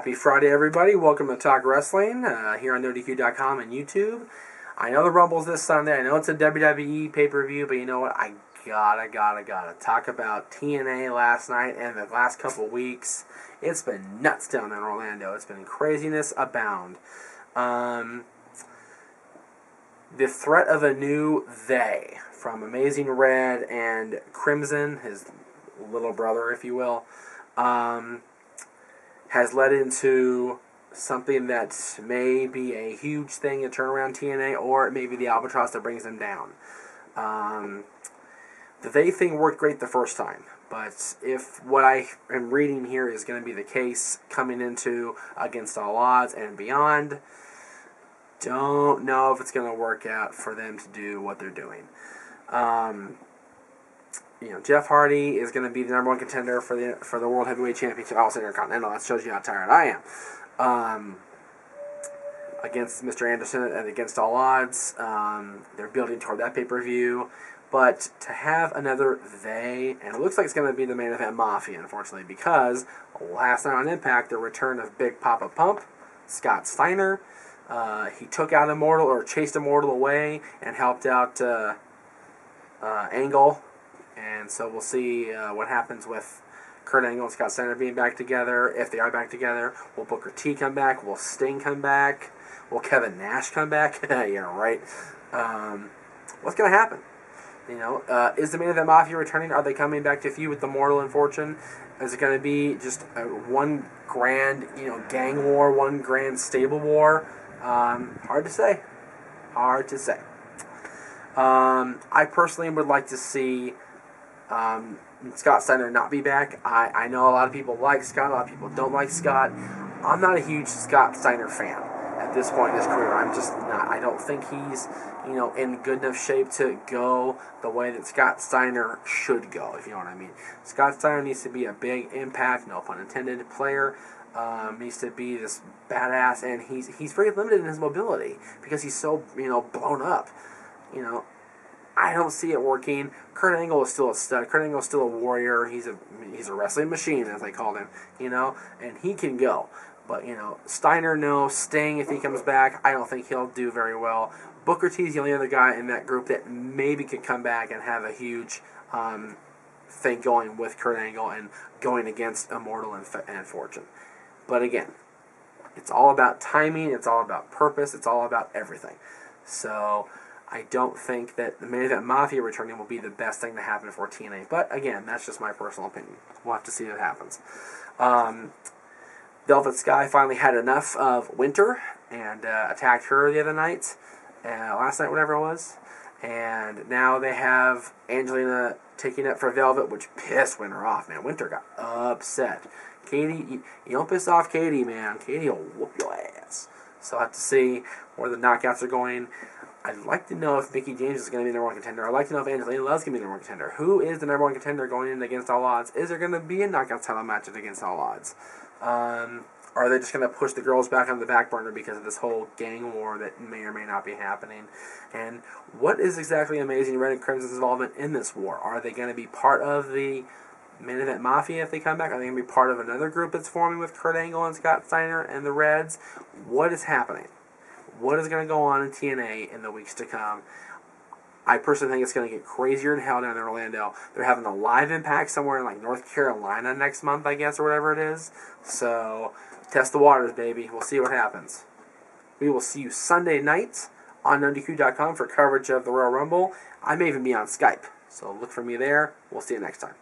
Happy Friday, everybody. Welcome to Talk Wrestling here on NoDQ.com and YouTube. I know the Rumble's this Sunday. I know it's a WWE pay-per-view, but you know what? I gotta talk about TNA last night and the last couple weeks. It's been nuts down in Orlando. It's been craziness abound. The threat of a new they from Amazing Red and Crimson, his little brother, if you will, has led into something that may be a huge thing to turn around TNA, or it may be the albatross that brings them down. The they thing worked great the first time, but if what I am reading here is going to be the case coming into Against All Odds and beyond, don't know if it's going to work out for them to do what they're doing. Jeff Hardy is going to be the number one contender for the World Heavyweight Championship, also Intercontinental. That shows you how tired I am. Against Mr. Anderson and Against All Odds, they're building toward that pay-per-view. But to have another they, and it looks like it's going to be the main event Mafia, unfortunately, because last night on Impact, the return of Big Papa Pump, Scott Steiner, he took out Immortal, or chased Immortal away, and helped out Angle. And so we'll see what happens with Kurt Angle and Scott Steiner being back together. If they are back together, will Booker T come back? Will Sting come back? Will Kevin Nash come back? Yeah, right. What's going to happen? Is the main event Mafia returning? Are they coming back to feud with the Mortal and Fortune? Is it going to be just one grand, gang war, one grand stable war? Hard to say. Hard to say. I personally would like to see Scott Steiner not be back. I know a lot of people like Scott, a lot of people don't like Scott. I'm not a huge Scott Steiner fan at this point in his career. I'm just not. I don't think he's, in good enough shape to go the way that Scott Steiner should go, if you know what I mean. Scott Steiner needs to be a big impact, no pun intended, player. Needs to be this badass, and he's very limited in his mobility because he's so, blown up. I don't see it working. Kurt Angle is still a stud. Kurt Angle is still a warrior. He's a wrestling machine, as they called him, and he can go. But, Steiner, no. Sting, if he comes back, I don't think he'll do very well. Booker T is the only other guy in that group that maybe could come back and have a huge thing going with Kurt Angle and going against Immortal and Fortune. But again, it's all about timing. It's all about purpose. It's all about everything. So I don't think that the main event Mafia returning will be the best thing to happen for TNA. But again, that's just my personal opinion. We'll have to see what happens. Velvet Sky finally had enough of Winter and attacked her the other night, last night, whatever it was. And now they have Angelina taking up for Velvet, which pissed Winter off, man. Winter got upset. Katie, you don't piss off Katie, man. Katie will whoop your ass. So I'll have to see where the knockouts are going. I'd like to know if Mickie James is going to be the number one contender. I'd like to know if Angelina Love's going to be the number one contender. Who is the number one contender going in Against All Odds? Is there going to be a knockout title match at Against All Odds? Are they just going to push the girls back on the back burner because of this whole gang war that may or may not be happening? And what is exactly Amazing Red and Crimson's involvement in this war? Are they going to be part of the main event Mafia if they come back? Are they going to be part of another group that's forming with Kurt Angle and Scott Steiner and the Reds? What is happening? What is going to go on in TNA in the weeks to come? I personally think it's going to get crazier than hell down in Orlando. They're having a live Impact somewhere in North Carolina next month, I guess, or whatever it is. So test the waters, baby. We'll see what happens. We will see you Sunday night on NoDQ.com for coverage of the Royal Rumble. I may even be on Skype, so look for me there. We'll see you next time.